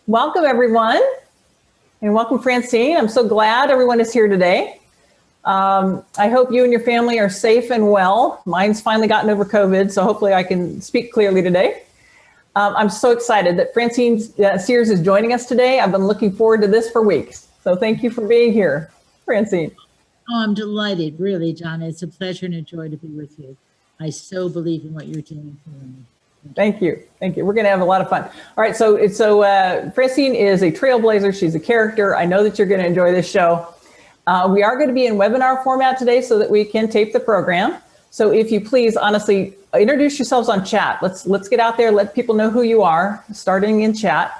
Welcome, everyone, and welcome, Francine. I'm so glad everyone is here today. I hope you and your family are safe and well. Mine's finally gotten over COVID, so hopefully I can speak clearly today. I'm so excited that Francine Sears is joining us today. I've been looking forward to this for weeks, so thank you for being here, Francine. Oh, I'm delighted, really, John. It's a pleasure and a joy to be with you. I so believe in what you're doing for me. Thank you. Thank you. We're going to have a lot of fun. All right. So Francine is a trailblazer. She's a character. I know that you're going to enjoy this show. We are going to be in webinar format today so that we can tape the program. So if you please, honestly, introduce yourselves on chat. Let's get out there. Let people know who you are, starting in chat.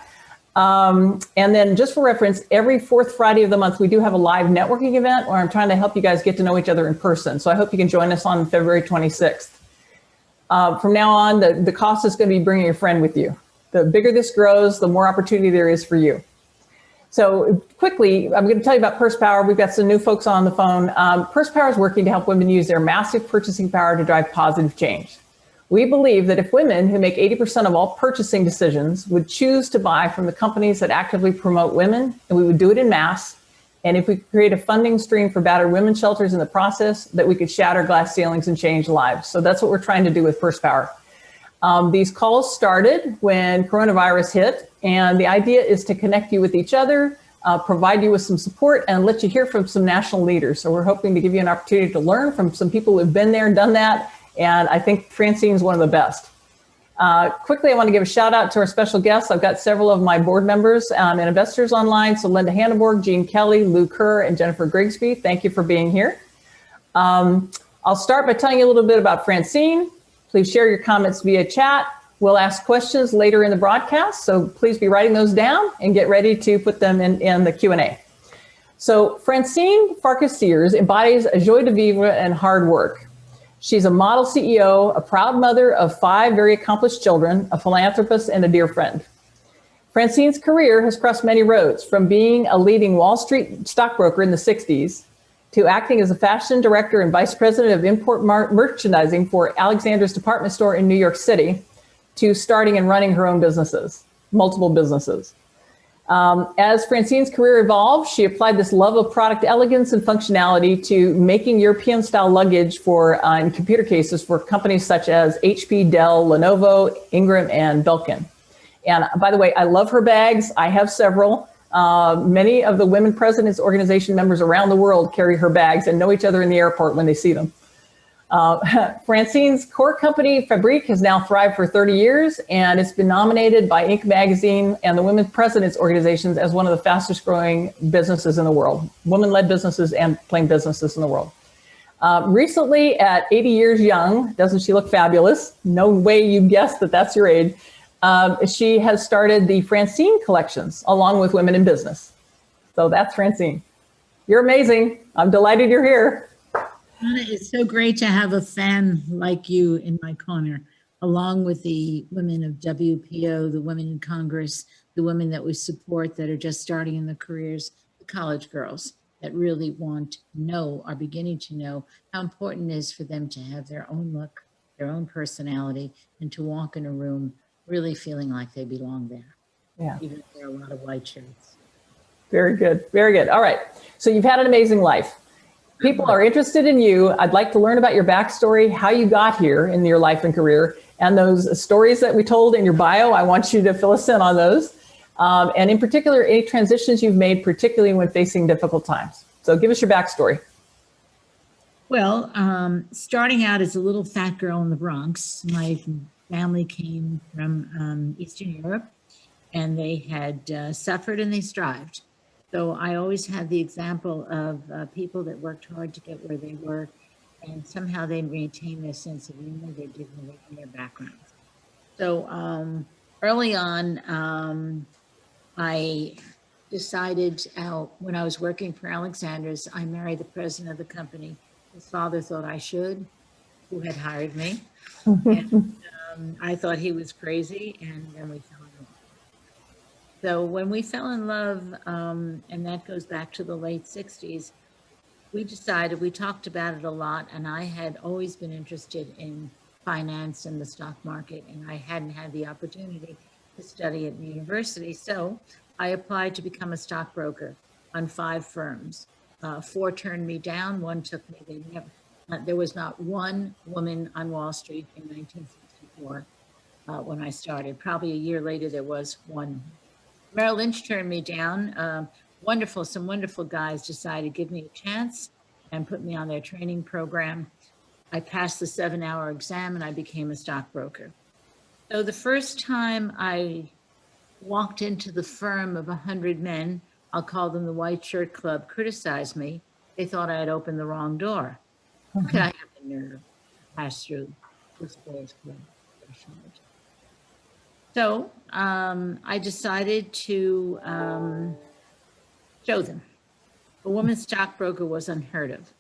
And then just for reference, every fourth Friday of the month, we do have a live networking event where I'm trying to help you guys get to know each other in person. So I hope you can join us on February 26th. From now on, the cost is going to be bringing a friend with you. The bigger this grows, the more opportunity there is for you. So quickly, I'm going to tell you about Purse Power. We've got some new folks on the phone. Purse Power is working to help women use their massive purchasing power to drive positive change. We believe that if women who make 80% of all purchasing decisions would choose to buy from the companies that actively promote women, and we would do it in mass, and if we create a funding stream for battered women's shelters in the process, that we could shatter glass ceilings and change lives. So that's what we're trying to do with Purse Power. These calls started when coronavirus hit, and the idea is to connect you with each other, provide you with some support, and let you hear from some national leaders. So we're hoping to give you an opportunity to learn from some people who've been there and done that, and I think Francine is one of the best. Quickly, I want to give a shout out to our special guests. I've got several of my board members and investors online. So Linda Hanneborg, Jean Kelly, Lou Kerr, and Jennifer Grigsby, thank you for being here. I'll start by telling you a little bit about Francine. Please share your comments via chat. We'll ask questions later in the broadcast, so please be writing those down and get ready to put them in the Q&A. So Francine Sears embodies a joie de vivre and hard work. She's a model CEO, a proud mother of 5 very accomplished children, a philanthropist, and a dear friend. Francine's career has crossed many roads, from being a leading Wall Street stockbroker in the 60s to acting as a fashion director and vice president of import merchandising for Alexander's department store in New York City, to starting and running her own businesses, multiple businesses. As Francine's career evolved, she applied this love of product elegance and functionality to making European-style luggage for and computer cases for companies such as HP, Dell, Lenovo, Ingram, and Belkin. And by the way, I love her bags. I have several. Many of the Women Presidents Organization members around the world carry her bags and know each other in the airport when they see them. Francine's core company, Fabrique, has now thrived for 30 years, and it's been nominated by Inc. magazine and the Women Presidents Organizations as one of the fastest growing businesses in the world, women-led businesses and plain businesses in the world. Recently, at 80 years young, doesn't she look fabulous? No way you'd guess that that's your age. She has started the Francine collections along with Women in Business. So that's Francine. You're amazing. I'm delighted you're here. It's so great to have a fan like you in my corner, along with the women of WPO, the women in Congress, the women that we support that are just starting in their careers, the college girls that really want to know, are beginning to know how important it is for them to have their own look, their own personality, and to walk in a room really feeling like they belong there. Yeah. Even if there are a lot of white shirts. Very good. Very good. All right. So you've had an amazing life. People are interested in you. I'd like to learn about your backstory, how you got here in your life and career, and those stories that we told in your bio. I want you to fill us in on those. And in particular, any transitions you've made, particularly when facing difficult times. So give us your backstory. Well, starting out as a little fat girl in the Bronx, my family came from Eastern Europe, and they had suffered and they strived. So I always had the example of people that worked hard to get where they were, and somehow they maintained their sense of humor, their dignity, and their backgrounds. So early on, I decided when I was working for Alexander's, I married the president of the company. His father thought I should, who had hired me. And I thought he was crazy, and then we fell in love. So when we fell in love, and that goes back to the late 60s, we decided, we talked about it a lot, and I had always been interested in finance and the stock market, and I hadn't had the opportunity to study at the university. So I applied to become a stockbroker on 5 firms. 4 turned me down. 1 took me. There was not one woman on Wall Street in 1964 when I started. Probably a year later, there was 1. Merrill Lynch turned me down. Some wonderful guys decided to give me a chance and put me on their training program. I passed the 7-hour exam and I became a stockbroker. So the first time I walked into the firm of 100 men, I'll call them the White Shirt Club, criticized me. They thought I had opened the wrong door. How could I have the nerve to pass through this boys' club? So I decided to show them. A woman stockbroker was unheard of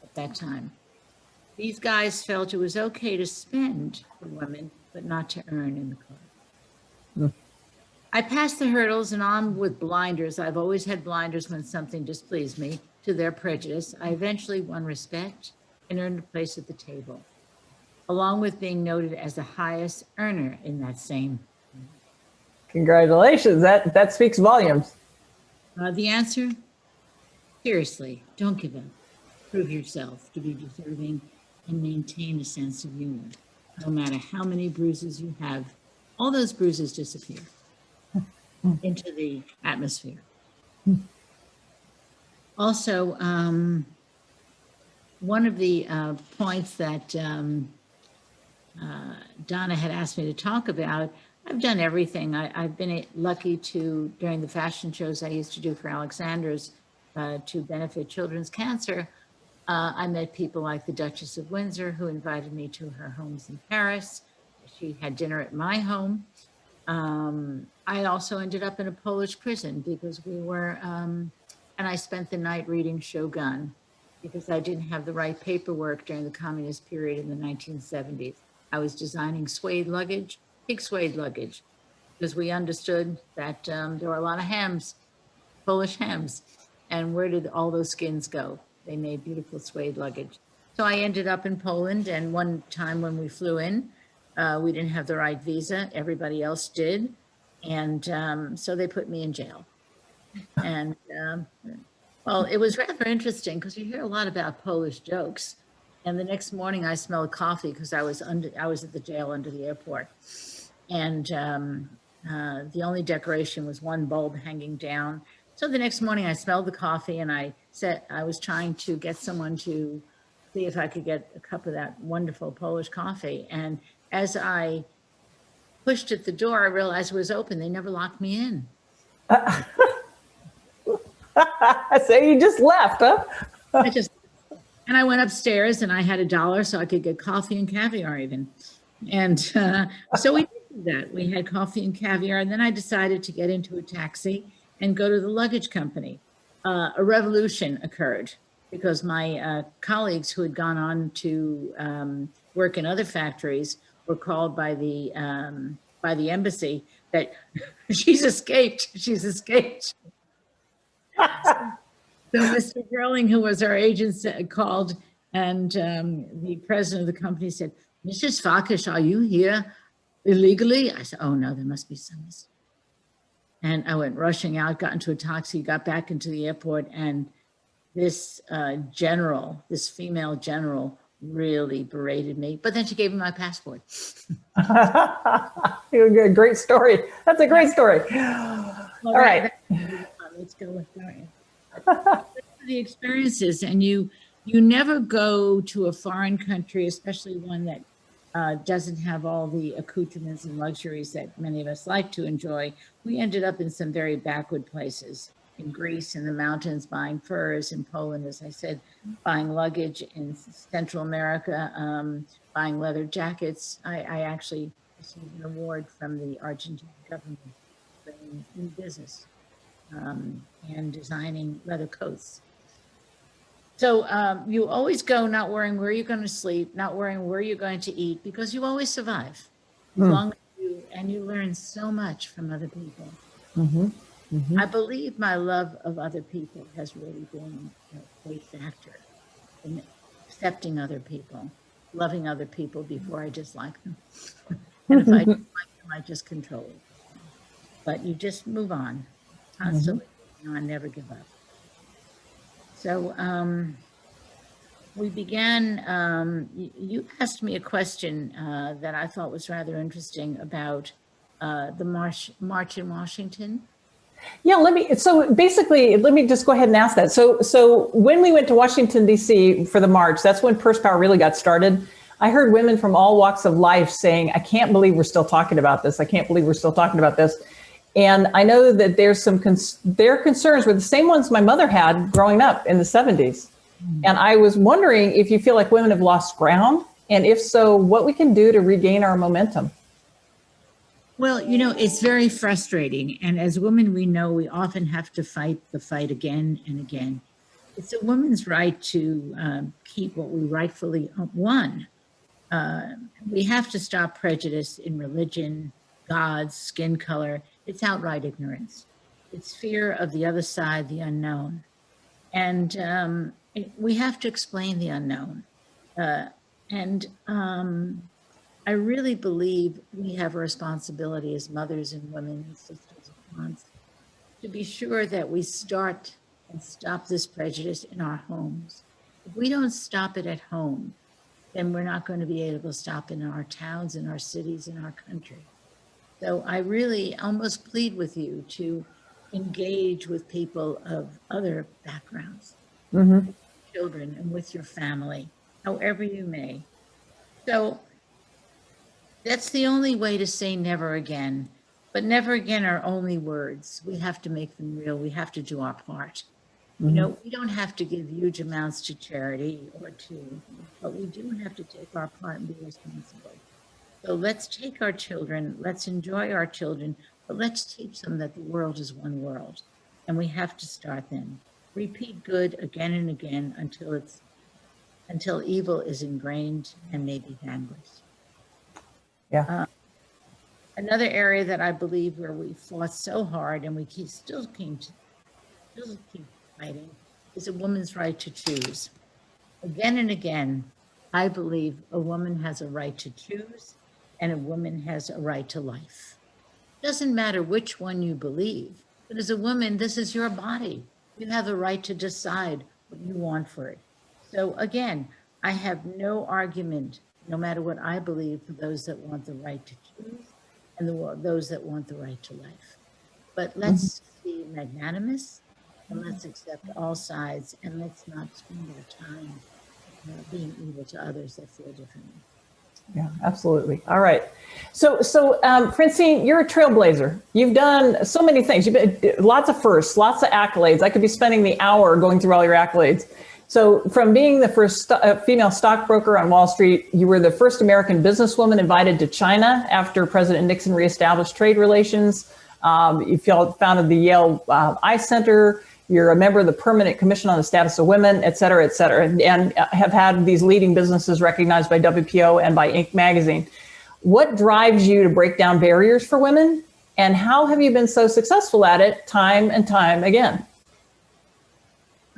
at that time. These guys felt it was okay to spend for women, but not to earn in the club. I passed the hurdles and on with blinders. I've always had blinders when something displeased me, to their prejudice. I eventually won respect and earned a place at the table, along with being noted as the highest earner in that same. Congratulations. That speaks volumes. The answer, seriously, don't give up. Prove yourself to be deserving and maintain a sense of humor. No matter how many bruises you have, all those bruises disappear into the atmosphere. Also, one of the points that Donna had asked me to talk about, I've done everything. I've been lucky to, during the fashion shows I used to do for Alexander's to benefit children's cancer, I met people like the Duchess of Windsor, who invited me to her homes in Paris. She had dinner at my home. I also ended up in a Polish prison because we were, and I spent the night reading Shogun because I didn't have the right paperwork during the communist period in the 1970s. I was designing suede luggage, big suede luggage, because we understood that there were a lot of hams, Polish hams, and where did all those skins go? They made beautiful suede luggage. So I ended up in Poland, and one time when we flew in, we didn't have the right visa. Everybody else did. And so they put me in jail. And well, it was rather interesting because you hear a lot about Polish jokes. And the next morning I smelled coffee because I was at the jail under the airport. And the only decoration was one bulb hanging down. So the next morning I smelled the coffee and I said, I was trying to get someone to see if I could get a cup of that wonderful Polish coffee. And as I pushed at the door, I realized it was open. They never locked me in. So you just left, huh? And I went upstairs and I had $1 so I could get coffee and caviar even. And so we did that. We had coffee and caviar. And then I decided to get into a taxi and go to the luggage company. A revolution occurred because my colleagues who had gone on to work in other factories were called by the embassy that she's escaped. So Mr. Gerling, who was our agent, called, and the president of the company said, "Mrs. Farkas, are you here illegally?" I said, "Oh no, there must be some mistake." And I went rushing out, got into a taxi, got back into the airport, and this female general, really berated me. But then she gave me my passport. Great story. That's a great story. Well, all right. Let's go with the experiences. And you never go to a foreign country, especially one that doesn't have all the accoutrements and luxuries that many of us like to enjoy. We ended up in some very backward places, in Greece, in the mountains, buying furs, in Poland, as I said, buying luggage, in Central America, buying leather jackets. I actually received an award from the Argentine government for in business and designing leather coats. So you always go not worrying where you're going to sleep, not worrying where you're going to eat, because you always survive. As long as you learn so much from other people. Mm-hmm. Mm-hmm. I believe my love of other people has really been a great factor in accepting other people, loving other people before I dislike them. And if I dislike them, I just control it. but you just move on, constantly moving on, never give up. So we began, you asked me a question that I thought was rather interesting about the march in Washington. Yeah, so basically, let me just go ahead and ask that. So when we went to Washington, D.C. for the march, that's when Purse Power really got started. I heard women from all walks of life saying, I can't believe we're still talking about this. I can't believe we're still talking about this. And I know that there's their concerns were the same ones my mother had growing up in the 70s. And I was wondering if you feel like women have lost ground, and if so, what we can do to regain our momentum. Well, you know, it's very frustrating. And as women, we know we often have to fight the fight again and again. It's a woman's right to keep what we rightfully won. We have to stop prejudice in religion, gods, skin color. It's outright ignorance. It's fear of the other side, the unknown. And we have to explain the unknown. I really believe we have a responsibility as mothers and women and sisters and aunts to be sure that we start and stop this prejudice in our homes. If we don't stop it at home, then we're not going to be able to stop in our towns, in our cities, in our country. So I really almost plead with you to engage with people of other backgrounds, children, and with your family, however you may. So that's the only way to say never again. But never again are only words. We have to make them real. We have to do our part. You know, we don't have to give huge amounts to charity or but we do have to take our part and be responsible. So let's take our children, let's enjoy our children, but let's teach them that the world is one world. And we have to start then. Repeat good again and again until evil is ingrained and maybe vanquished. Yeah. Another area that I believe where we fought so hard and we still keep fighting is a woman's right to choose. Again and again, I believe a woman has a right to choose and a woman has a right to life. Doesn't matter which one you believe, but as a woman, this is your body. You have a right to decide what you want for it. So again, I have no argument, no matter what I believe, for those that want the right to choose and those that want the right to life. But let's be magnanimous and let's accept all sides and let's not spend our time being evil to others that feel differently. Yeah, absolutely. All right. So Francine, you're a trailblazer. You've done so many things. You've been lots of firsts, lots of accolades. I could be spending the hour going through all your accolades. So from being the first female stockbroker on Wall Street, you were the first American businesswoman invited to China after President Nixon reestablished trade relations. You founded the Yale Eye Center. You're a member of the Permanent Commission on the Status of Women, et cetera, and have had these leading businesses recognized by WPO and by Inc. magazine. What drives you to break down barriers for women? And how have you been so successful at it time and time again?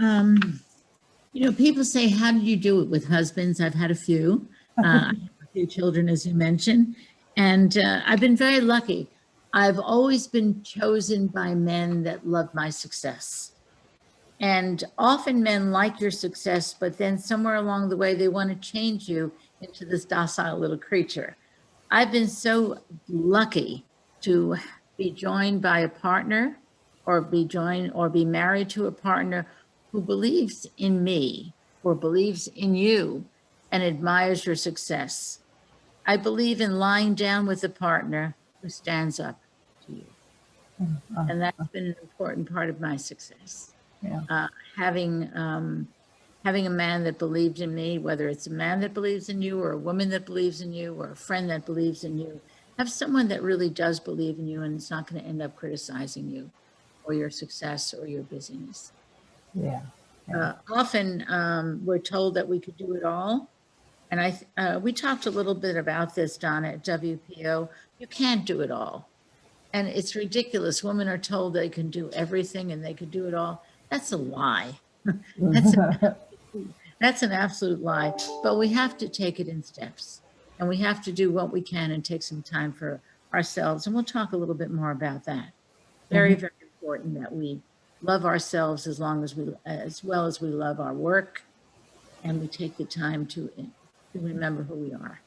You know, people say, how did you do it with husbands? I've had a few. I have a few children, as you mentioned. And I've been very lucky. I've always been chosen by men that love my success. And often men like your success, but then somewhere along the way, they want to change you into this docile little creature. I've been so lucky to be joined by a partner or be married to a partner who believes in me or believes in you and admires your success. I believe in lying down with a partner who stands up to you. And that's been an important part of my success. Yeah. Having a man that believed in me, whether it's a man that believes in you or a woman that believes in you or a friend that believes in you, have someone that really does believe in you and it's not going to end up criticizing you or your success or your busyness. Yeah. Often we're told that we could do it all. And we talked a little bit about this, Donna, at WPO. You can't do it all. And it's ridiculous. Women are told they can do everything and they can do it all. That's a lie. That's an absolute lie. But we have to take it in steps. And we have to do what we can and take some time for ourselves. And we'll talk a little bit more about that. Very, very important that we love ourselves as well as we love our work, and we take the time to remember who we are.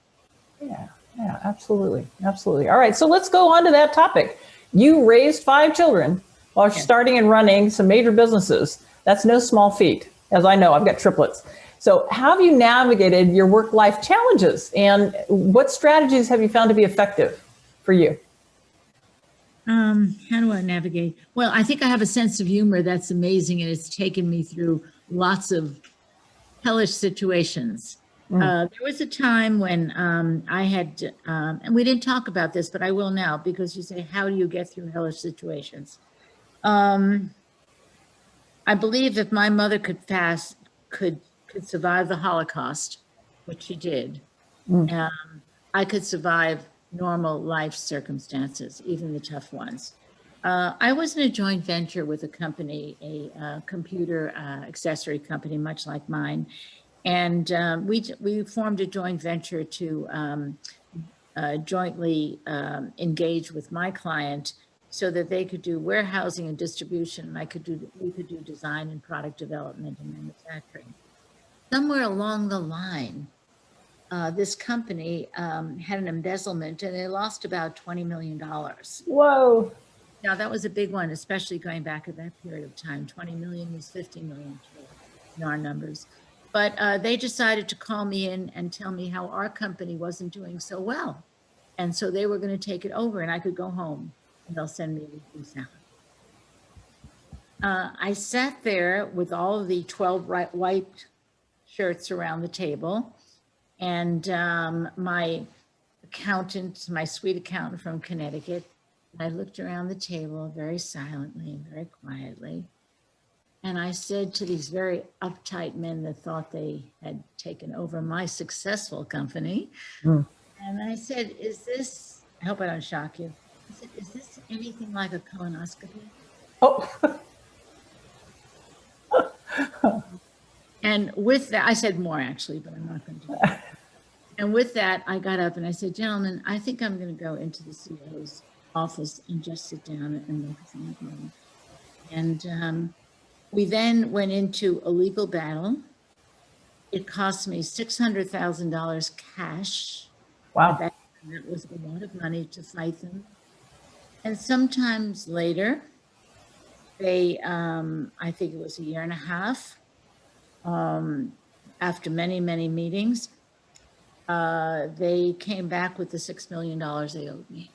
Yeah, yeah, absolutely. Absolutely. All right. So let's go on to that topic. You raised 5 children while starting and running some major businesses. That's no small feat, as I know. I've got triplets. So how have you navigated your work-life challenges, and what strategies have you found to be effective for you? How do I navigate? Well, I think I have a sense of humor that's amazing, and it's taken me through lots of hellish situations. There was a time when I had, and we didn't talk about this, but I will now, because you say, how do you get through hellish situations? I believe if my mother could survive the Holocaust, which she did, I could survive normal life circumstances, even the tough ones. I was in a joint venture with a company, a computer accessory company, much like mine. And we formed a joint venture to jointly engage with my client so that they could do warehousing and distribution, and we could do design and product development and manufacturing. Somewhere along the line, this company had an embezzlement, and they lost about $20 million. Whoa. Now, that was a big one, especially going back at that period of time. 20 million was 50 million in our numbers. But they decided to call me in and tell me how our company wasn't doing so well. And so they were going to take it over, and I could go home, and they'll send me a weekly salary. I sat there with all of the 12 white shirts around the table, and my accountant, my sweet accountant from Connecticut, I looked around the table very silently and very quietly. And I said to these very uptight men that thought they had taken over my successful company, and I said, I hope I don't shock you. I said, is this anything like a colonoscopy? Oh. And with that, I said more actually, but I'm not going to do that. And with that, I got up and I said, gentlemen, I think I'm going to go into the CEO's office and just sit down and look at something. And we then went into a legal battle. It cost me $600,000 cash. Wow. That was a lot of money to fight them. And sometimes later, they, I think it was a year and a half, after many, many meetings, they came back with the $6 million they owed me.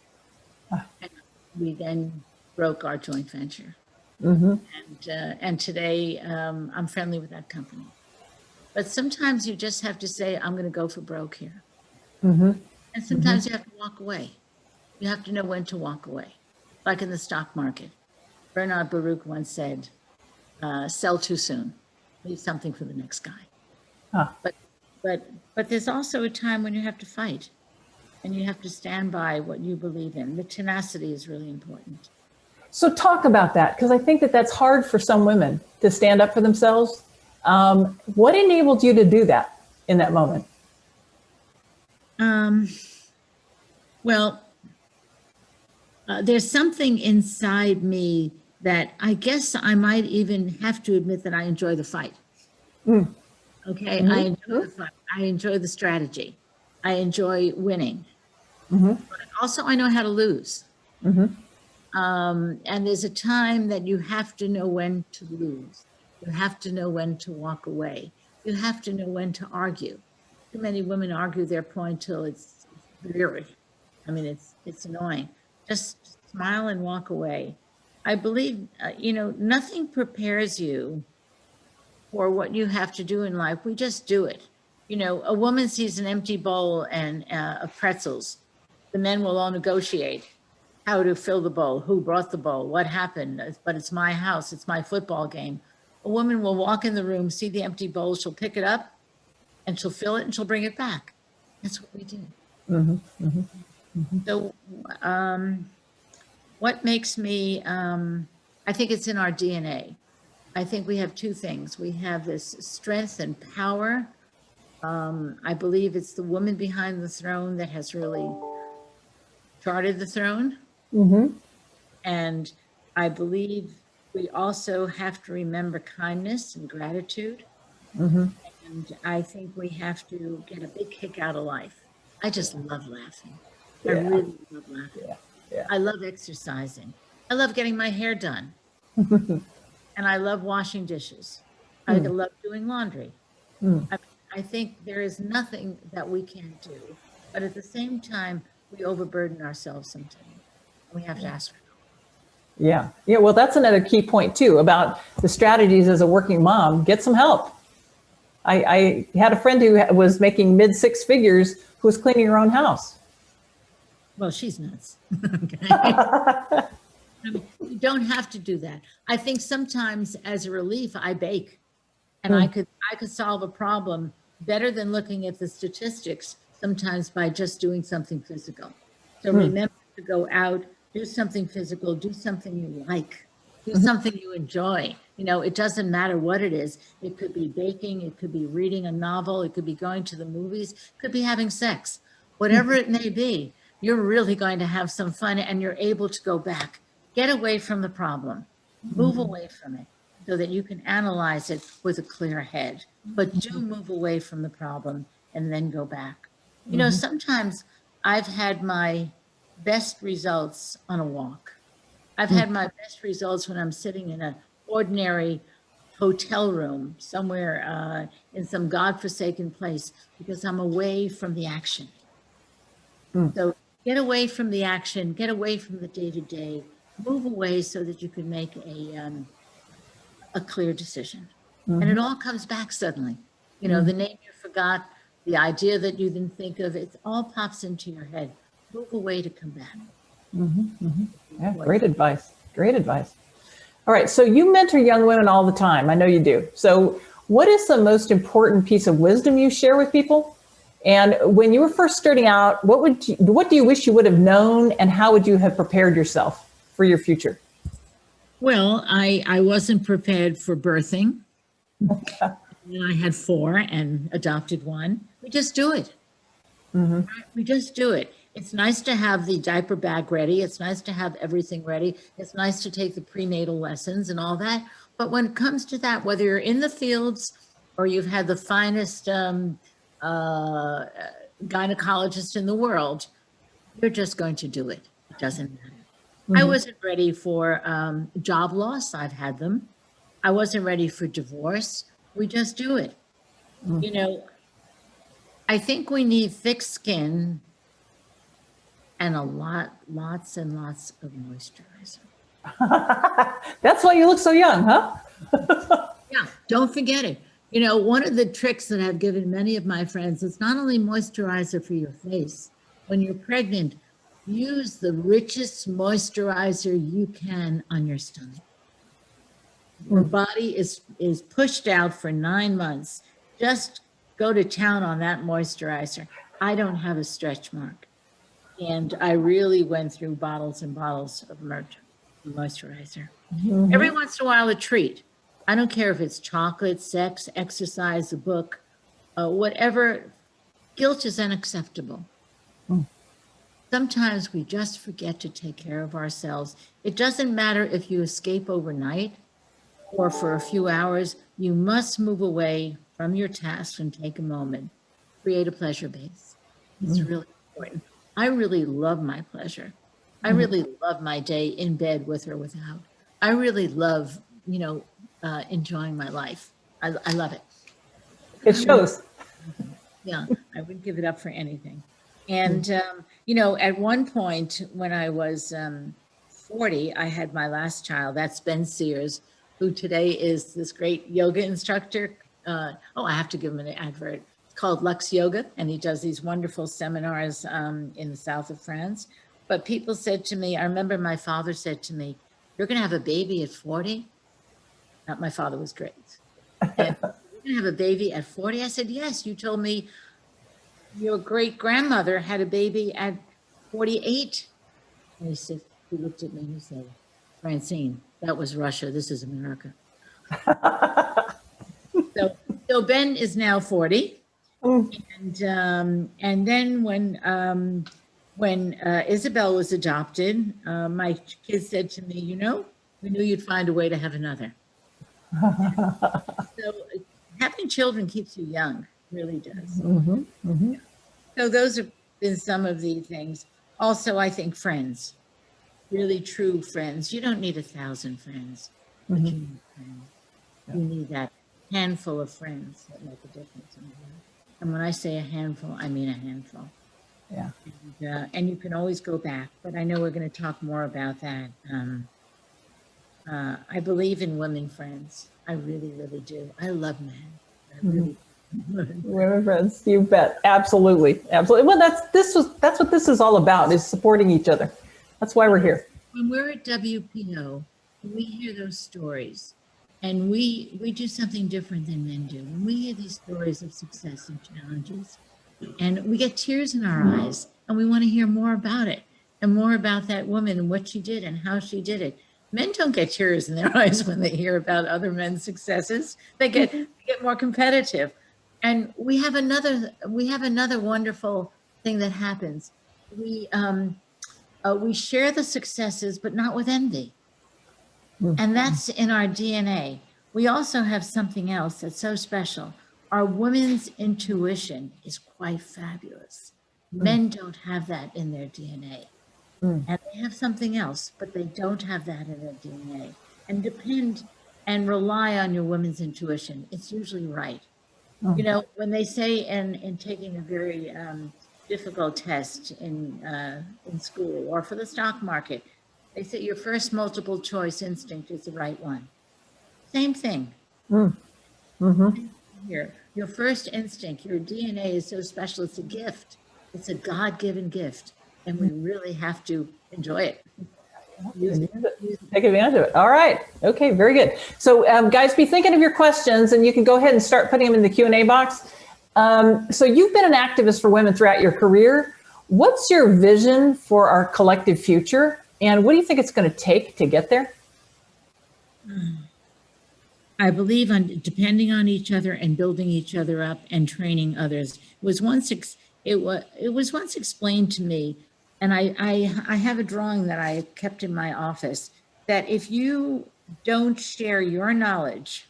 And we then broke our joint venture. And today I'm friendly with that company. But sometimes you just have to say, I'm going to go for broke here. And sometimes you have to walk away. You have to know when to walk away. Like in the stock market. Bernard Baruch once said, sell too soon. Leave something for the next guy. But there's also a time when you have to fight. And you have to stand by what you believe in. The tenacity is really important. So talk about that, because I think that that's hard for some women to stand up for themselves. What enabled you to do that in that moment? Well, there's something inside me that I guess I might even have to admit that I enjoy the fight. Okay, I enjoy the fight. I enjoy the strategy. I enjoy winning. But also, I know how to lose. And there's a time that you have to know when to lose. You have to know when to walk away. You have to know when to argue. Too many women argue their point till it's weary. I mean, it's annoying. Just smile and walk away. I believe, nothing prepares you for what you have to do in life. We just do it. A woman sees an empty bowl and of pretzels. The men will all negotiate how to fill the bowl, who brought the bowl, what happened, but it's my house, it's my football game. A woman will walk in the room, see the empty bowl, she'll pick it up, and she'll fill it, and she'll bring it back. That's what we do. So what makes me, I think it's in our DNA. I think we have two things. We have this strength and power. I believe it's the woman behind the throne that has really charted the throne. And I believe we also have to remember kindness and gratitude. Mhm. And I think we have to get a big kick out of life. I just love laughing. I Yeah. really love laughing. Yeah. Yeah. I love exercising. I love getting my hair done. And I love washing dishes. I Mm. love doing laundry. Mm. I think there is nothing that we can't do. But at the same time, we overburden ourselves sometimes. We have to ask for help. Yeah. Yeah. Well, that's another key point too about the strategies as a working mom. Get some help. I had a friend who was making mid six figures who was cleaning her own house. Well, she's nuts. Okay. I mean, you don't have to do that. I think sometimes as a relief, I bake and Mm. I could solve a problem better than looking at the statistics sometimes by just doing something physical. So Mm. remember to go out, do something physical, do something you like, do Mhm. something you enjoy. You know, it doesn't matter what it is. It could be baking, it could be reading a novel, it could be going to the movies, it could be having sex. Whatever it may be, you're really going to have some fun and you're able to go back. Get away from the problem, move away from it so that you can analyze it with a clear head. But do move away from the problem and then go back. You know, sometimes I've had my best results on a walk. I've had my best results when I'm sitting in an ordinary hotel room somewhere in some godforsaken place because I'm away from the action. Mm. So get away from the action, get away from the day to day, move away so that you can make a clear decision. And it all comes back suddenly. You know, the name you forgot, the idea that you didn't think of, it all pops into your head. Move away to come back. Yeah. Great advice. Great advice. All right. So you mentor young women all the time. I know you do. So what is the most important piece of wisdom you share with people? And when you were first starting out, what do you wish you would have known, and how would you have prepared yourself for your future? Well, I wasn't prepared for birthing. And I had four and adopted one. We just do it. We just do it. It's nice to have the diaper bag ready. It's nice to have everything ready. It's nice to take the prenatal lessons and all that. But when it comes to that, whether you're in the fields or you've had the finest uh, gynecologist in the world, you're just going to do it. It doesn't matter. I wasn't ready for job loss. I've had them. I wasn't ready for divorce. We just do it. You know, I think we need thick skin and lots and lots of moisturizer. That's why you look so young, huh? Yeah, don't forget it. You know, one of the tricks that I've given many of my friends is not only moisturizer for your face. When you're pregnant, use the richest moisturizer you can on your stomach. Your body is pushed out for 9 months. Just go to town on that moisturizer. I don't have a stretch mark. And I really went through bottles and bottles of moisturizer. Every once in a while, a treat. I don't care if it's chocolate, sex, exercise, a book, whatever. Guilt is unacceptable. Sometimes we just forget to take care of ourselves. It doesn't matter if you escape overnight or for a few hours. You must move away from your task and take a moment. Create a pleasure base. It's really important. I really love my pleasure. I really love my day in bed with or without. I really love, enjoying my life. I love it. It shows. Yeah, I wouldn't give it up for anything. And, at one point when I was 40, I had my last child. That's Ben Sears, who today is this great yoga instructor. I have to give him an advert. It's called Lux Yoga, and he does these wonderful seminars in the south of France. But people said to me, I remember my father said to me, "You're going to have a baby at 40?" My father was great. And you're going to have a baby at 40? I said, "Yes, you told me your great grandmother had a baby at 48. And he looked at me and he said, "Francine, that was Russia. This is America." So Ben is now 40. And then when Isabel was adopted, my kids said to me, we knew you'd find a way to have another. So having children keeps you young, really does. Mm-hmm. Mm-hmm. So those have been some of the things. Also, I think friends, really true friends. You don't need 1,000 friends, but you need friends. You need that handful of friends that make a difference in your life. And when I say a handful, I mean a handful. Yeah. And you can always go back, but I know we're going to talk more about that. I believe in women friends. I really, really do. I love men. I really Women friends, you bet. Absolutely. Absolutely. Well, that's what this is all about, is supporting each other. That's why we're here. When we're at WPO, we hear those stories, and we do something different than men do. When we hear these stories of success and challenges, and we get tears in our eyes, and we want to hear more about it, and more about that woman and what she did and how she did it. Men don't get tears in their eyes when they hear about other men's successes. They get more competitive. And we have another wonderful thing that happens. We share the successes, but not with envy. And that's in our DNA. We also have something else that's so special. Our women's intuition is quite fabulous. Men don't have that in their DNA. And they have something else, but they don't have that in their DNA. And depend and rely on your women's intuition. It's usually right. You know, when they say in taking a very difficult test in school or for the stock market, they say your first multiple choice instinct is the right one. Same thing. Here, your first instinct, your DNA is so special. It's a gift. It's a God-given gift, and we really have to enjoy it. Take advantage of it. All right. Okay, very good. So guys, be thinking of your questions, and you can go ahead and start putting them in the Q&A box. So you've been an activist for women throughout your career. What's your vision for our collective future? And what do you think it's going to take to get there? I believe on depending on each other and building each other up and training others. It was once explained to me, and I have a drawing that I kept in my office, that if you don't share your knowledge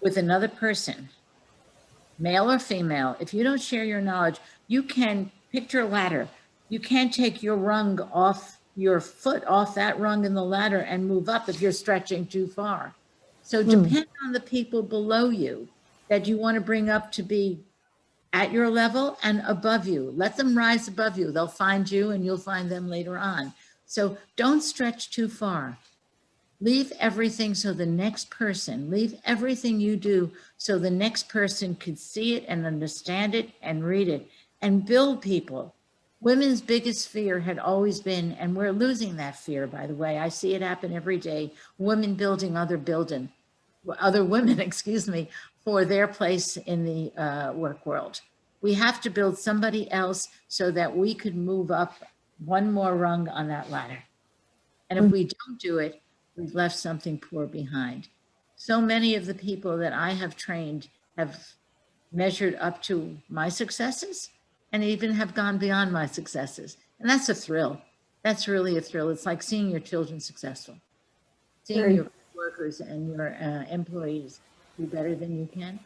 with another person, male or female, if you don't share your knowledge, you can picture a ladder. You can't take your rung off, your foot off that rung in the ladder and move up if you're stretching too far. So depend on the people below you that you want to bring up to be at your level and above you. Let them rise above you. They'll find you and you'll find them later on. So don't stretch too far. Leave everything so the next person, leave everything you do so the next person could see it and understand it and read it and build people. Women's biggest fear had always been, and we're losing that fear, by the way. I see it happen every day. Women building other women, excuse me, for their place in the work world. We have to build somebody else so that we could move up one more rung on that ladder. And if we don't do it, we've left something poor behind. So many of the people that I have trained have measured up to my successes and even have gone beyond my successes. And that's a thrill. That's really a thrill. It's like seeing your children successful, seeing your workers and your employees do better than you can.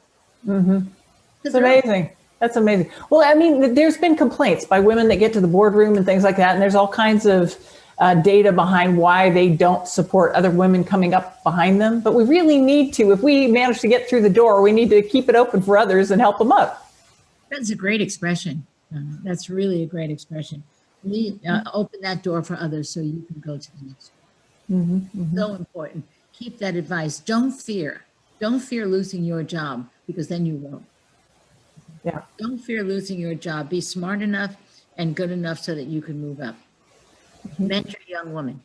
It's amazing. That's amazing. Well, I mean, there's been complaints by women that get to the boardroom and things like that. And there's all kinds of data behind why they don't support other women coming up behind them. But we really need to, if we manage to get through the door, we need to keep it open for others and help them up. That's a great expression. That's really a great expression. Open that door for others so you can go to the next one. So important. Keep that advice. Don't fear losing your job, because then you won't. Yeah. Don't fear losing your job. Be smart enough and good enough so that you can move up. Mentor young women.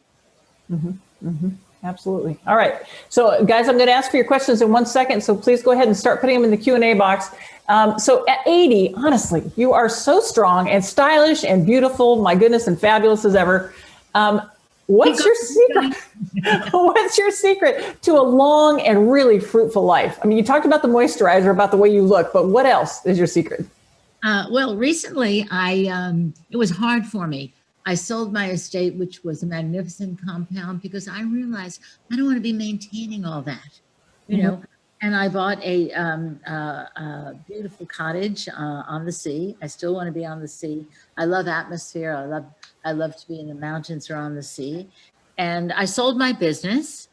Absolutely. All right. So guys, I'm going to ask for your questions in 1 second. So please go ahead and start putting them in the Q&A box. So at 80, honestly, you are so strong and stylish and beautiful. My goodness, and fabulous as ever. What's your secret? What's your secret to a long and really fruitful life? I mean, you talked about the moisturizer, about the way you look, but what else is your secret? Well, recently it was hard for me. I sold my estate, which was a magnificent compound, because I realized I don't want to be maintaining all that, you know. And I bought a beautiful cottage on the sea. I still want to be on the sea. I love atmosphere. I love to be in the mountains or on the sea. And I sold my business,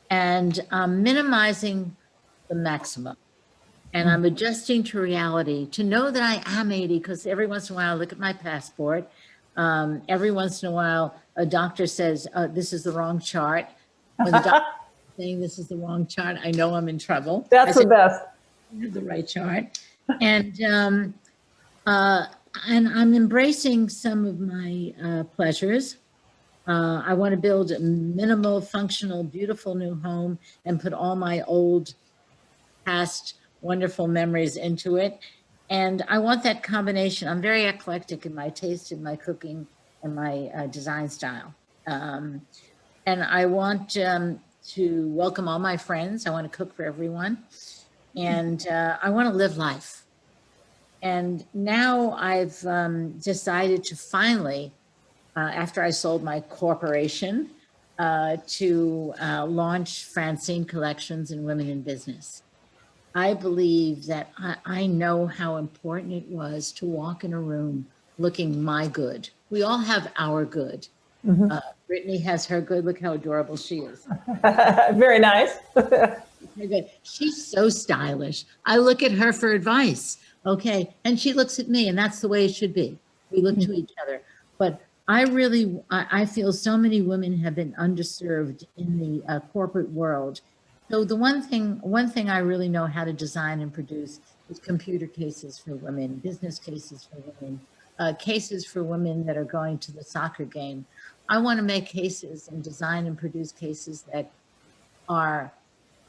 and I'm minimizing the maximum. And I'm adjusting to reality to know that I am 80, because every once in a while I look at my passport. Every once in a while, a doctor says, this is the wrong chart. When the doctor is saying this is the wrong chart, I know I'm in trouble. That's the best. I have the right chart. And I'm embracing some of my pleasures. I want to build a minimal, functional, beautiful new home and put all my old past wonderful memories into it. And I want that combination. I'm very eclectic in my taste, in my cooking, and my design style. And I want to welcome all my friends. I want to cook for everyone. And I want to live life. And now I've decided to finally, after I sold my corporation, to launch Francine Collections and Women in Business. I believe that I know how important it was to walk in a room looking my good. We all have our good. Brittany has her good. Look how adorable she is. Very nice. She's so stylish. I look at her for advice. Okay. And she looks at me, and that's the way it should be. We look to each other. But I feel so many women have been underserved in the corporate world. So the one thing I really know how to design and produce is computer cases for women, business cases for women, cases for women that are going to the soccer game. I want to make cases and design and produce cases that are,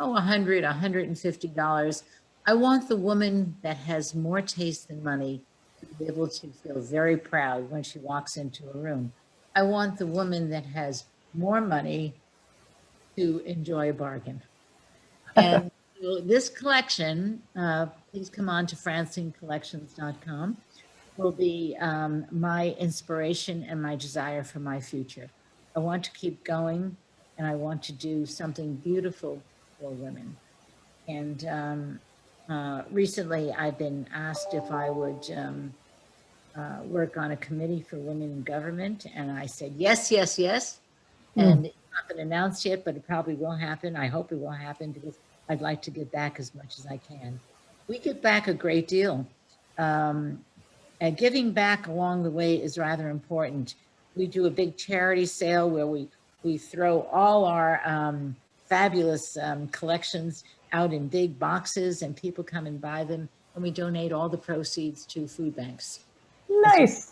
$100, $150. I want the woman that has more taste than money to be able to feel very proud when she walks into a room. I want the woman that has more money to enjoy a bargain. And so this collection, please come on to francinecollections.com, will be my inspiration and my desire for my future. I want to keep going, and I want to do something beautiful for women. And recently I've been asked if I would work on a committee for women in government, and I said yes, yes, yes. And it's not been announced yet, but it probably will happen. I hope it will happen, because I'd like to give back as much as I can. We give back a great deal. And giving back along the way is rather important. We do a big charity sale where we throw all our fabulous collections out in big boxes, and people come and buy them, and we donate all the proceeds to food banks. Nice.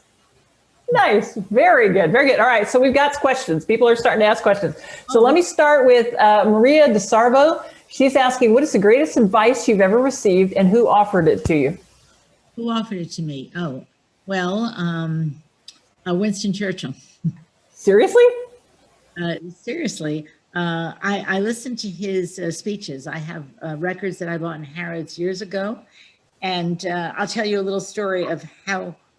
Nice. Very good. Very good. All right. So we've got questions. People are starting to ask questions. So let me start with Maria DeSarvo. She's asking, what is the greatest advice you've ever received, and who offered it to you? Who offered it to me? Oh, well, Winston Churchill. Seriously? Seriously. I listened to his speeches. I have records that I bought in Harrods years ago. And I'll tell you a little story of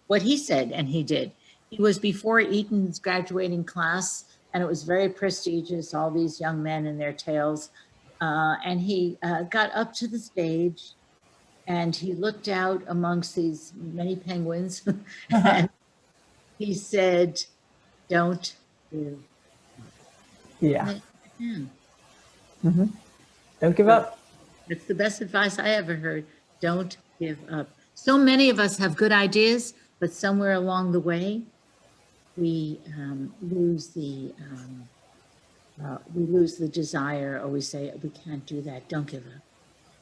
what he said and he did. He was before Eton's graduating class, and it was very prestigious, all these young men in their tails. And he got up to the stage, and he looked out amongst these many penguins, and he said, "Don't give up." Yeah. Don't give up. It's the best advice I ever heard. Don't give up. So many of us have good ideas, but somewhere along the way, we lose the desire, or we say, we can't do that. Don't give up.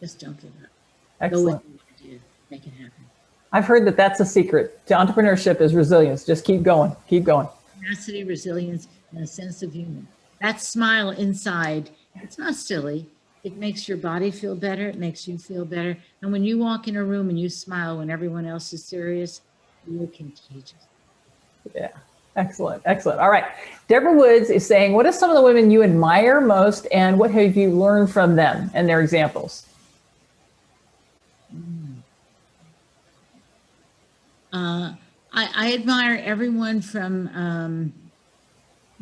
Just don't give up. Excellent. Go with the idea. Make it happen. I've heard that that's a secret to entrepreneurship is resilience. Just keep going. Keep going. Tenacity, resilience, and a sense of humor. That smile inside, it's not silly. It makes your body feel better. It makes you feel better. And when you walk in a room and you smile when everyone else is serious, you're contagious. Yeah. Excellent. Excellent. All right. Deborah Woods is saying, what are some of the women you admire most, and what have you learned from them and their examples? I admire everyone from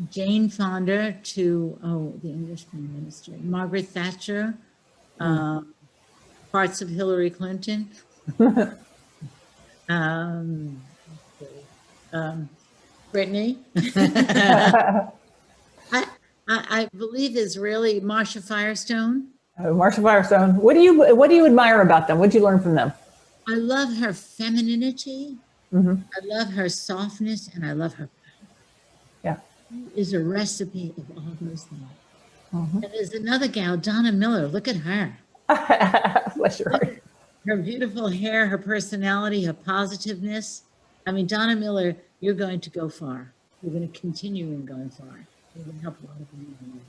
Jane Fonda to, the English Prime Minister, Margaret Thatcher, parts of Hillary Clinton. Um, Brittany. I believe Israeli Marsha Firestone. Marsha Firestone. What do you admire about them? What did you learn from them? I love her femininity. I love her softness, and I love her. Yeah. She is a recipe of all those things. And there's another gal, Donna Miller. Look at her. Bless your heart. Her beautiful hair, her personality, her positiveness. I mean, Donna Miller, you're going to go far. You're going to continue in going far. You're going to help a lot of people.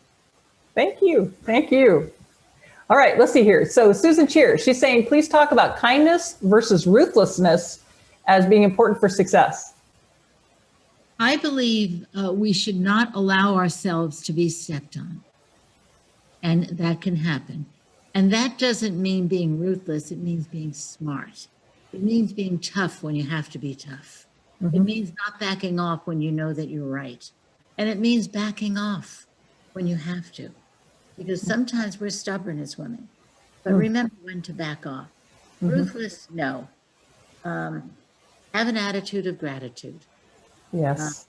Thank you. Thank you. All right, let's see here. So Susan Cheers, she's saying, please talk about kindness versus ruthlessness as being important for success. I believe we should not allow ourselves to be stepped on. And that can happen. And that doesn't mean being ruthless. It means being smart. It means being tough when you have to be tough. It means not backing off when you know that you're right. And it means backing off when you have to. Because sometimes we're stubborn as women. But remember when to back off. Ruthless, no. Have an attitude of gratitude. Yes.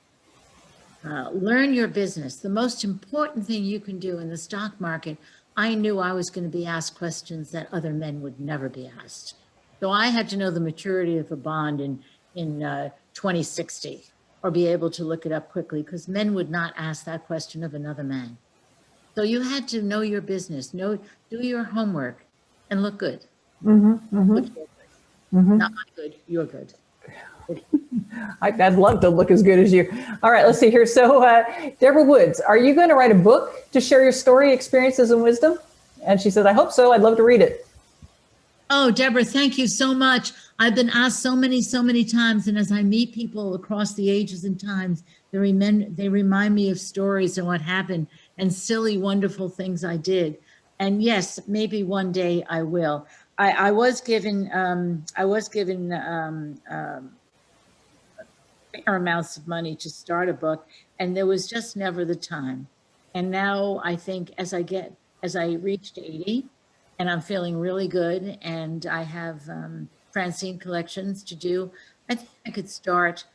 Learn your business. The most important thing you can do in the stock market, I knew I was going to be asked questions that other men would never be asked. So I had to know the maturity of a bond in 2060 or be able to look it up quickly because men would not ask that question of another man. So you had to know your business, do your homework and look good. Look good. Not my good, you're good. I'd love to look as good as you. All right, let's see here. So Deborah Woods, are you going to write a book to share your story, experiences, and wisdom? And she says, I hope so. I'd love to read it. Oh, Deborah, thank you so much. I've been asked so many times. And as I meet people across the ages and times, they remind me of stories and what happened and silly, wonderful things I did. And yes, maybe one day I will. I was given fair amounts of money to start a book, and there was just never the time. And now I think as I reached 80 and I'm feeling really good and I have Francine collections to do, I think I could start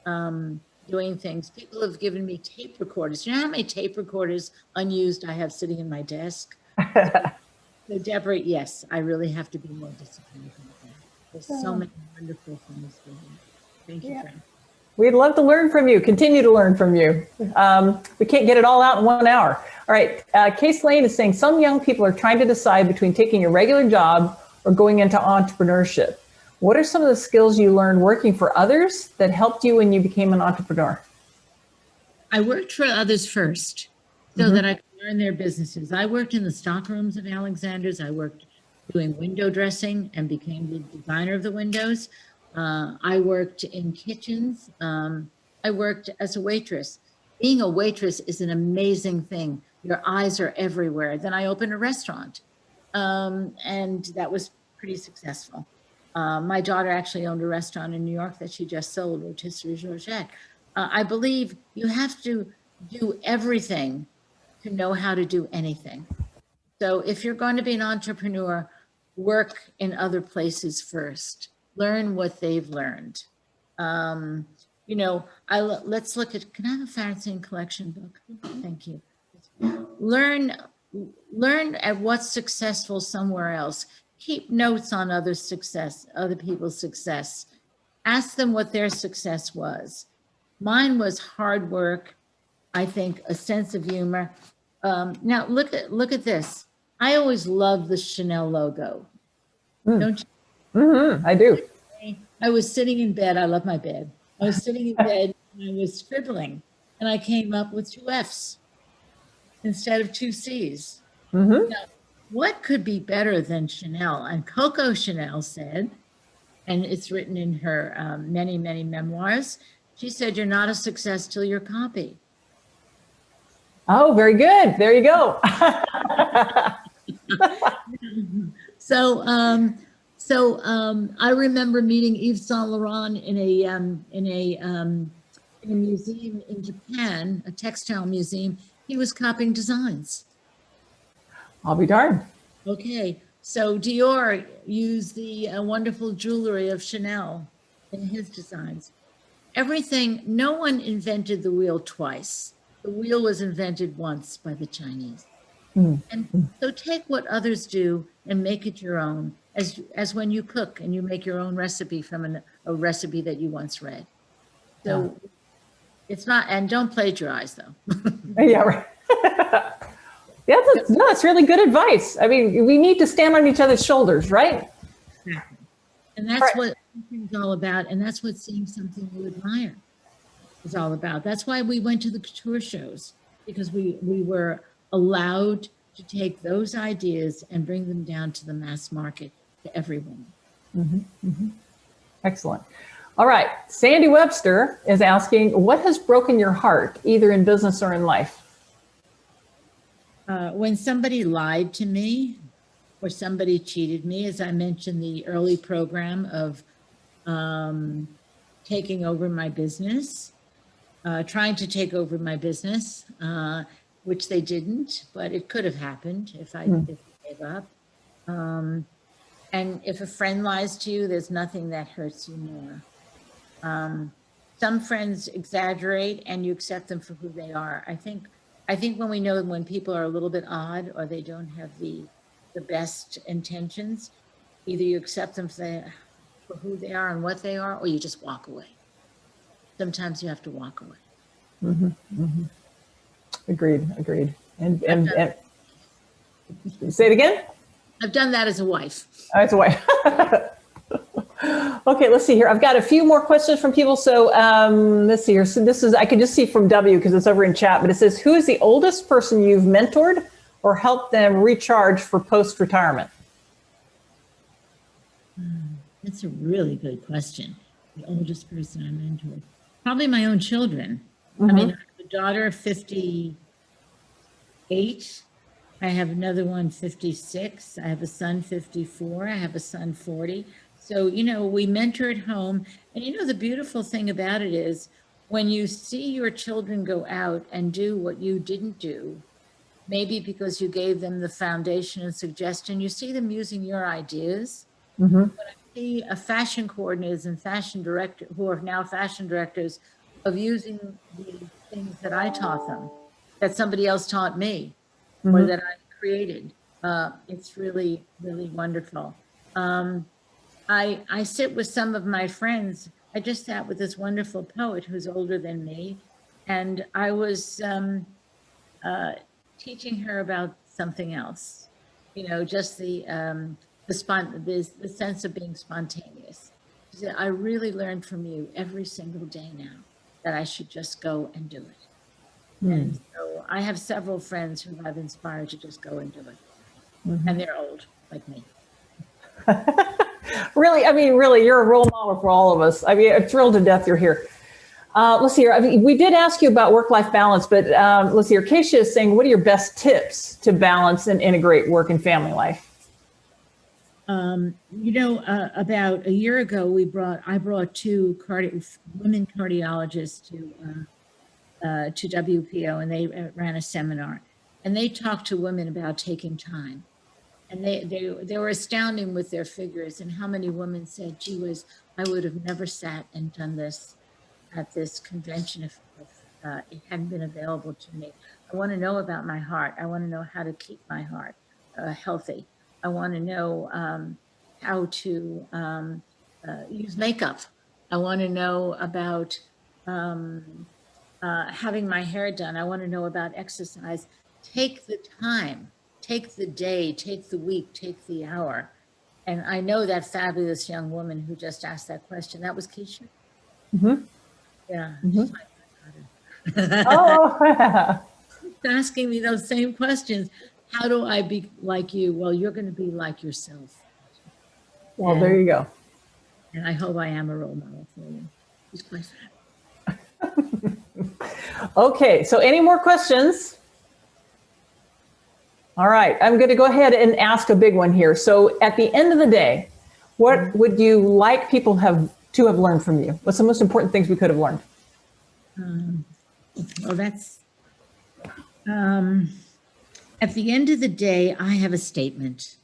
doing things. People have given me tape recorders. You know how many tape recorders unused I have sitting in my desk? So Deborah, yes, I really have to be more disciplined. There's so many wonderful things for you. Thank you, Fran. We'd love to learn from you, continue to learn from you. We can't get it all out in 1 hour. All right, Case Lane is saying some young people are trying to decide between taking a regular job or going into entrepreneurship. What are some of the skills you learned working for others that helped you when you became an entrepreneur? I worked for others first so that I could learn their businesses. I worked in the stockrooms of Alexander's. I worked doing window dressing and became the designer of the windows. I worked in kitchens. I worked as a waitress. Being a waitress is an amazing thing. Your eyes are everywhere. Then I opened a restaurant, and that was pretty successful. My daughter actually owned a restaurant in New York that she just sold, Rotisserie Georgette. I believe you have to do everything to know how to do anything. So if you're going to be an entrepreneur, work in other places first. Learn what they've learned. You know, let's look at, can I have a Francine collection book? Thank you. Learn at what's successful somewhere else. Keep notes on other people's success. Ask them what their success was. Mine was hard work, I think, a sense of humor. Now look at this. I always loved the Chanel logo. Don't you? I do. I was sitting in bed. I love my bed. I was sitting in bed and I was scribbling and I came up with 2 F's instead of 2 C's. Now, what could be better than Chanel? And Coco Chanel said, and it's written in her many memoirs, she said, you're not a success till you're copy. Oh, very good. There you go. So I remember meeting Yves Saint Laurent in a museum in Japan, a textile museum. He was copying designs. I'll be darned. Okay, so Dior used the wonderful jewelry of Chanel in his designs. Everything, no one invented the wheel twice. The wheel was invented once by the Chinese. And so take what others do and make it your own, as when you cook and you make your own recipe from a recipe that you once read. So it's not, and don't plagiarize though. Yeah, right. Yeah, that's really good advice. I mean, we need to stand on each other's shoulders, right? Exactly. And that's what it's all about. And that's what seeing something you admire is all about. That's why we went to the couture shows, because we were allowed to take those ideas and bring them down to the mass market, to everyone. Excellent. All right. Sandy Webster is asking, what has broken your heart, either in business or in life? When somebody lied to me or somebody cheated me, as I mentioned, the early program of taking over my business, trying to take over my business, which they didn't, but it could have happened if I gave up. And if a friend lies to you, there's nothing that hurts you more. Some friends exaggerate and you accept them for who they are. I think when we know when people are a little bit odd or they don't have the best intentions, either you accept them for who they are and what they are, or you just walk away. Sometimes you have to walk away. Agreed. And say it again? I've done that as a wife. That's a wife. Okay, let's see here. I've got a few more questions from people. So let's see here. So this is, I can just see from W because it's over in chat, but it says, who is the oldest person you've mentored or helped them recharge for post-retirement? That's a really good question. The oldest person I mentored. Probably my own children. I mean, I have a daughter, 58. I have another one, 56. I have a son, 54. I have a son, 40. So, we mentor at home. And, the beautiful thing about it is when you see your children go out and do what you didn't do, maybe because you gave them the foundation and suggestion, you see them using your ideas. When I see a fashion coordinators and fashion director who are now fashion directors of using the things that I taught them, that somebody else taught me, or that I created, it's really, really wonderful. I sit with some of my friends. I just sat with this wonderful poet who's older than me, and I was teaching her about something else. Just the sense of being spontaneous. She said, I really learned from you every single day now that I should just go and do it. And so I have several friends who I've inspired to just go and do it. And they're old, like me. Really, you're a role model for all of us. I mean, I'm thrilled to death you're here. Let's see here. I mean, we did ask you about work-life balance, but let's see here. Keisha is saying, what are your best tips to balance and integrate work and family life? About a year ago, I brought two women cardiologists to WPO, and they ran a seminar, and they talked to women about taking time. And they were astounding with their figures and how many women said, gee whiz, I would have never sat and done this at this convention if it hadn't been available to me. I want to know about my heart. I want to know how to keep my heart healthy. I want to know how to use makeup. I want to know about having my hair done. I want to know about exercise. Take the time. Take the day, take the week, take the hour. And I know that fabulous young woman who just asked that question. That was Keisha? Yeah. She's my granddaughter. Oh, She's asking me those same questions. How do I be like you? Well, you're going to be like yourself. well, there you go. And I hope I am a role model for you. She's quite fabulous. Okay, so any more questions? All right, I'm going to go ahead and ask a big one here. So at the end of the day, What would you like people to have learned from you? What's the most important things we could have learned? Well, that's, at the end of the day, I have a statement.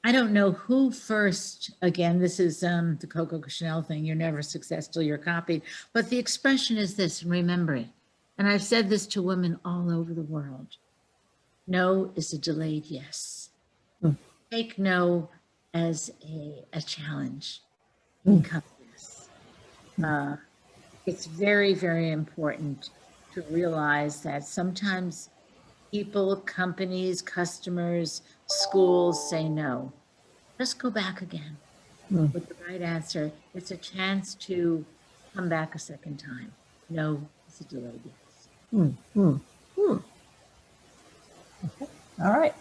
I don't know who first, again, this is the Coco Chanel thing, you're never success till you're copied. But the expression is this, and remember it. And I've said this to women all over the world. No is a delayed yes. Take no as a challenge. Become yes. It's very, very important to realize that sometimes people, companies, customers, schools say no. Just go back again with the right answer. It's a chance to come back a second time. No, it's a delayed yes. All right.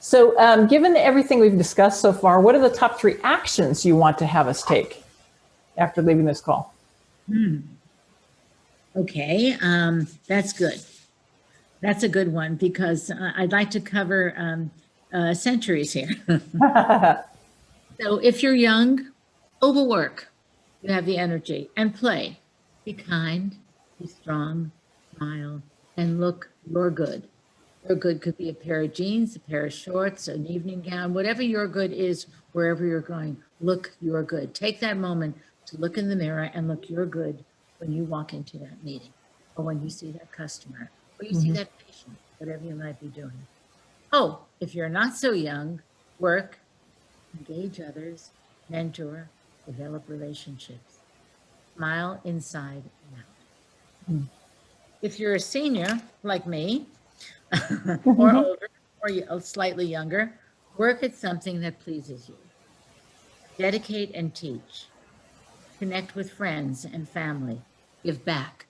So given everything we've discussed so far, what are the top 3 actions you want to have us take after leaving this call? Okay, that's good. That's a good one because I'd like to cover centuries here. So if you're young, overwork. You have the energy and play. Be kind, be strong, smile, and look your good. Your good could be a pair of jeans, a pair of shorts, an evening gown, whatever your good is, wherever you're going, look your good. Take that moment to look in the mirror and look your good when you walk into that meeting or when you see that customer or you see that patient, whatever you might be doing. Oh, if you're not so young, work, engage others, mentor, develop relationships. Smile inside and out. If you're a senior like me, or older, or slightly younger, work at something that pleases you. Dedicate and teach. Connect with friends and family. Give back.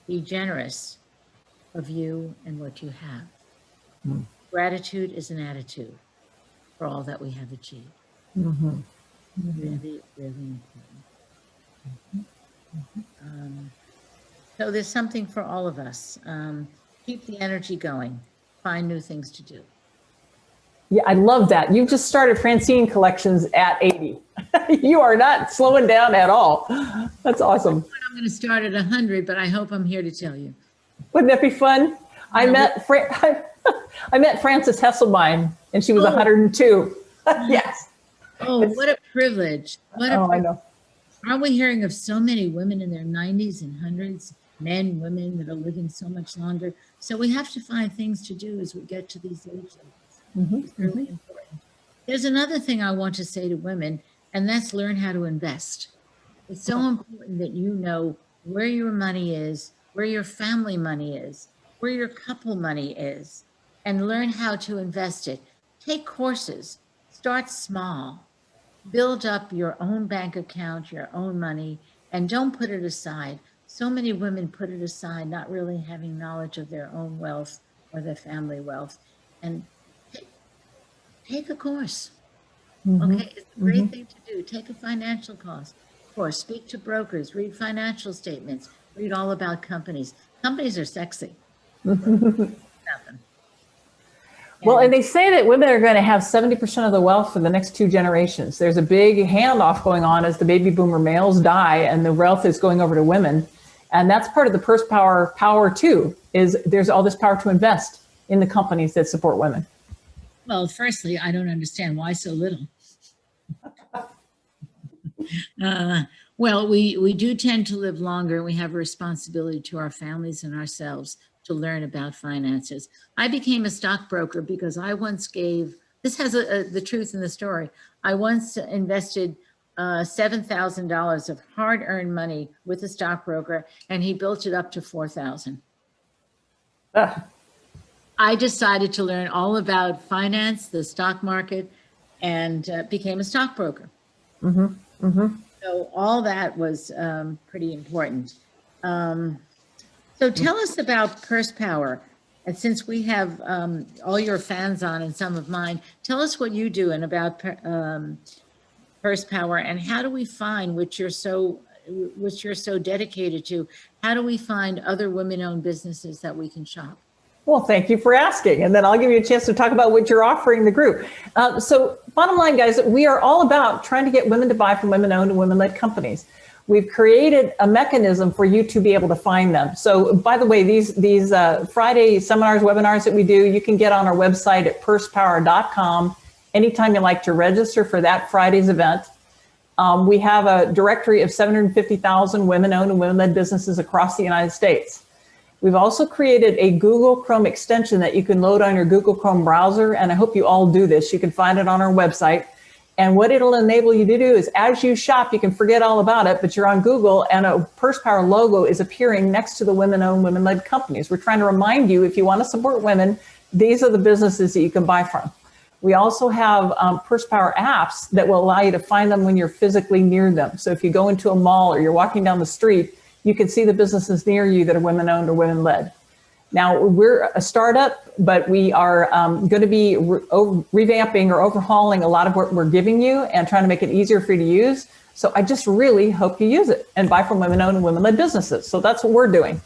Be generous of you and what you have. Gratitude is an attitude for all that we have achieved. Really, really important. So there's something for all of us. Keep the energy going. Find new things to do. Yeah, I love that. You've just started Francine collections at 80. You are not slowing down at all. That's awesome. I'm going to start at 100, but I hope I'm here to tell you. Wouldn't that be fun? I met Frances Hesselbein, and she was 102. Yes. Oh, what a privilege. What a I know. Aren't we hearing of so many women in their 90s and hundreds, men, women that are living so much longer? So we have to find things to do as we get to these age levels. It's really important. There's another thing I want to say to women, and that's learn how to invest. It's so important that you know where your money is, where your family money is, where your couple money is, and learn how to invest it. Take courses, start small, build up your own bank account, your own money, and don't put it aside. So many women put it aside, not really having knowledge of their own wealth or their family wealth. And take a course. Okay, it's a great thing to do. Take a financial course, speak to brokers, read financial statements, read all about companies. Companies are sexy. Well, and they say that women are going to have 70% of the wealth for the next 2 generations. There's a big handoff going on as the baby boomer males die and the wealth is going over to women. And that's part of the purse power too, is there's all this power to invest in the companies that support women. Well, firstly, I don't understand why so little. Well, we do tend to live longer. We have a responsibility to our families and ourselves to learn about finances. I became a stockbroker because I once gave, this has the truth in the story. I once invested $7,000 of hard-earned money with a stockbroker, and he built it up to $4,000. I decided to learn all about finance, the stock market, and became a stockbroker. So all that was pretty important. So tell us about purse power. And since we have all your fans on and some of mine, tell us what you do and about purse power, and how do we find, which you're so dedicated to, how do we find other women-owned businesses that we can shop? Well, thank you for asking. And then I'll give you a chance to talk about what you're offering the group. So bottom line, guys, we are all about trying to get women to buy from women-owned and women-led companies. We've created a mechanism for you to be able to find them. So by the way, these Friday seminars, webinars that we do, you can get on our website at pursepower.com anytime you like to register for that Friday's event. We have a directory of 750,000 women-owned and women-led businesses across the United States. We've also created a Google Chrome extension that you can load on your Google Chrome browser, and I hope you all do this. You can find it on our website. And what it'll enable you to do is as you shop, you can forget all about it, but you're on Google and a Purse Power logo is appearing next to the women-owned, women-led companies. We're trying to remind you, if you want to support women, these are the businesses that you can buy from. We also have Purse Power apps that will allow you to find them when you're physically near them. So if you go into a mall or you're walking down the street, you can see the businesses near you that are women-owned or women-led. Now, we're a startup, but we are going to be revamping or overhauling a lot of what we're giving you and trying to make it easier for you to use. So I just really hope you use it and buy from women-owned and women-led businesses. So that's what we're doing.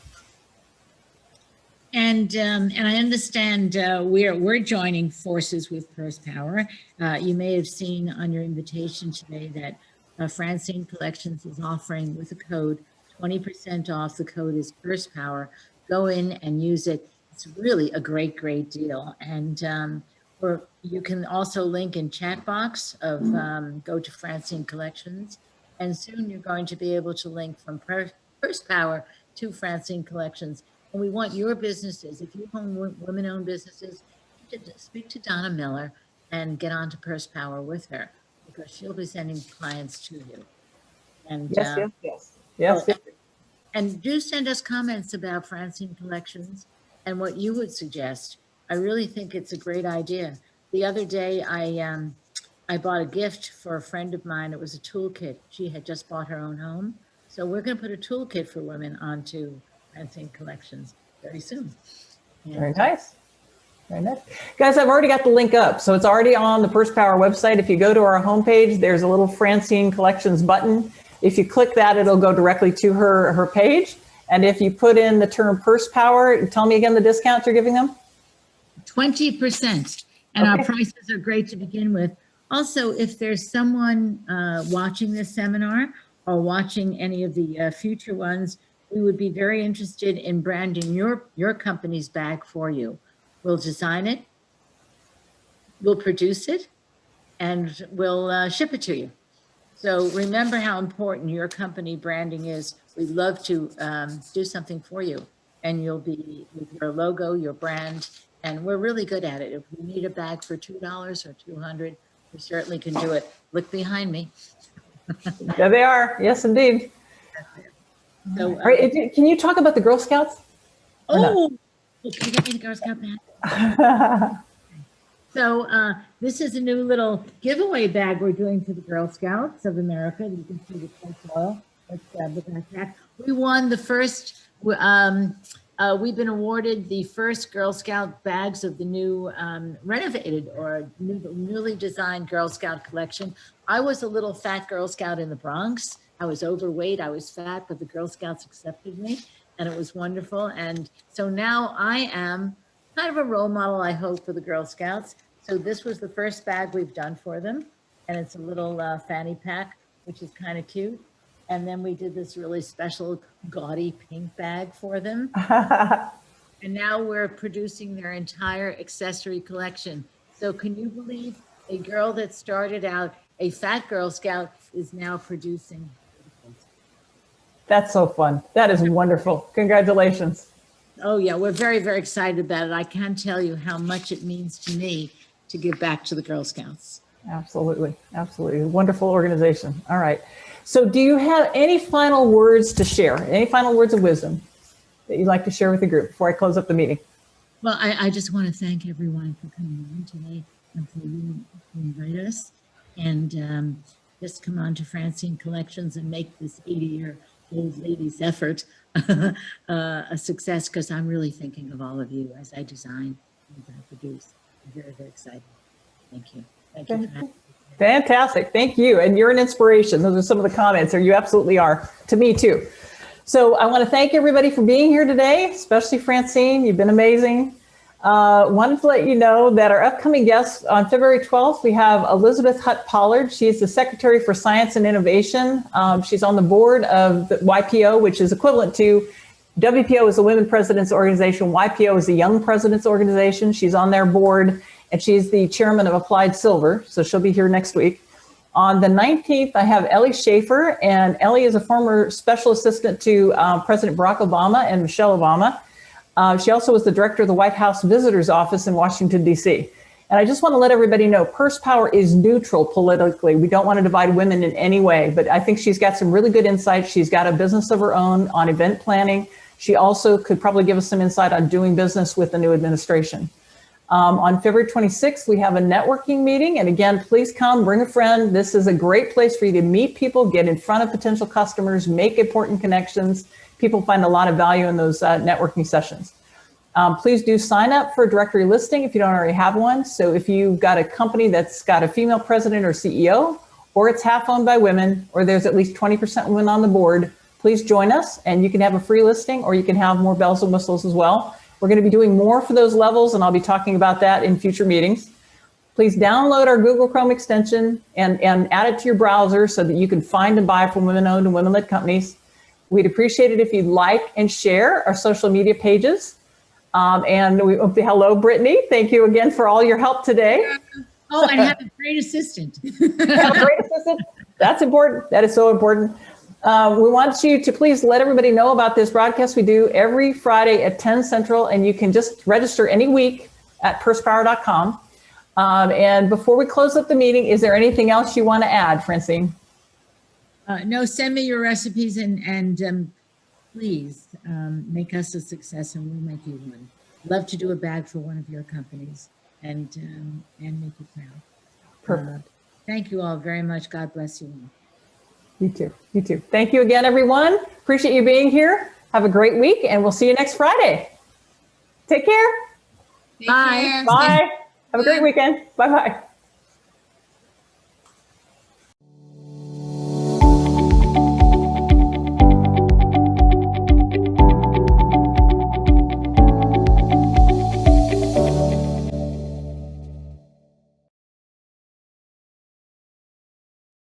And I understand we're joining forces with Purse Power. You may have seen on your invitation today that Francine Collections is offering with a code 20% off. The code is Purse Power. Go in and use it. It's really a great, great deal. And you can also link in chat box of go to Francine Collections. And soon you're going to be able to link from Purse Power to Francine Collections. And we want your businesses, if you own women-owned businesses, to speak to Donna Miller and get on to Purse Power with her, because she'll be sending clients to you. And Yes. And do send us comments about Francine Collections and what you would suggest. I really think it's a great idea. The other day, I bought a gift for a friend of mine. It was a toolkit. She had just bought her own home. So we're going to put a toolkit for women onto Francine Collections very soon. Very nice. Very nice. Guys, I've already got the link up. So it's already on the Purse Power website. If you go to our homepage, there's a little Francine Collections button. If you click that, it'll go directly to her page. And if you put in the term Purse Power, tell me again the discount you're giving them. 20%. And our prices are great to begin with. Also, if there's someone watching this seminar or watching any of the future ones, we would be very interested in branding your company's bag for you. We'll design it, we'll produce it, and we'll ship it to you. So remember how important your company branding is. We'd love to do something for you, and you'll be with your logo, your brand, and we're really good at it. If we need a bag for $2 or $200, we certainly can do it. Look behind me. There they are. Yes, indeed. So, all right, can you talk about the Girl Scouts? Oh, can you get me the Girl Scout bag? So this is a new little giveaway bag we're doing for the Girl Scouts of America. You can see the foil. Let's grab the backpack. We won the first, we've been awarded the first Girl Scout bags of the new renovated or newly designed Girl Scout collection. I was a little fat Girl Scout in the Bronx. I was overweight, I was fat, but the Girl Scouts accepted me and it was wonderful. And so now I am kind of a role model, I hope, for the Girl Scouts. So this was the first bag we've done for them. And it's a little fanny pack, which is kind of cute. And then we did this really special gaudy pink bag for them. And now we're producing their entire accessory collection. So can you believe a girl that started out a fat Girl Scout is now producing? That's so fun. That is wonderful. Congratulations. Oh yeah, we're very, very excited about it. I can't tell you how much it means to me to give back to the Girl Scouts. Absolutely. Absolutely. Wonderful organization. All right. So do you have any final words to share? Any final words of wisdom that you'd like to share with the group before I close up the meeting? Well, I just want to thank everyone for coming on today and for you to invite us. And just come on to Francine Collections and make this 80-year-old lady's effort a success, because I'm really thinking of all of you as I design and as I produce. I'm very, very excited. Thank you. Thank you. Fantastic. Thank you. And you're an inspiration. Those are some of the comments, or you absolutely are, to me too. So I want to thank everybody for being here today, especially Francine. You've been amazing. Wanted to let you know that our upcoming guests on February 12th, we have Elizabeth Hutt Pollard. She is the Secretary for Science and Innovation. She's on the board of the YPO, which is equivalent to WPO is the Women Presidents Organization. YPO is the Young Presidents Organization. She's on their board, and she's the chairman of Applied Silver. So she'll be here next week. On the 19th, I have Ellie Schaefer, and Ellie is a former special assistant to President Barack Obama and Michelle Obama. She also was the director of the White House Visitors Office in Washington, D.C. And I just want to let everybody know, Purse Power is neutral politically. We don't want to divide women in any way, but I think she's got some really good insights. She's got a business of her own on event planning. She also could probably give us some insight on doing business with the new administration. On February 26th, we have a networking meeting. And again, please come, bring a friend. This is a great place for you to meet people, get in front of potential customers, make important connections. People find a lot of value in those networking sessions. Please do sign up for a directory listing if you don't already have one. So if you've got a company that's got a female president or CEO, or it's half owned by women, or there's at least 20% women on the board, please join us and you can have a free listing, or you can have more bells and whistles as well. We're going to be doing more for those levels, and I'll be talking about that in future meetings. Please download our Google Chrome extension and add it to your browser so that you can find and buy from women-owned and women-led companies. We'd appreciate it if you'd like and share our social media pages. Hello, Brittany. Thank you again for all your help today. Oh, and have a great assistant. Have a great assistant. That's important. That is so important. We want you to please let everybody know about this broadcast we do every Friday at 10 Central, and you can just register any week at pursepower.com. And before we close up the meeting, is there anything else you want to add, Francine? No, send me your recipes and please make us a success, and we'll make you one. Love to do a bag for one of your companies and make you proud. Perfect. Thank you all very much. God bless you all. You too. You too. Thank you again, everyone. Appreciate you being here. Have a great week, and we'll see you next Friday. Take care. Bye. Bye. Have a great weekend. Bye-bye.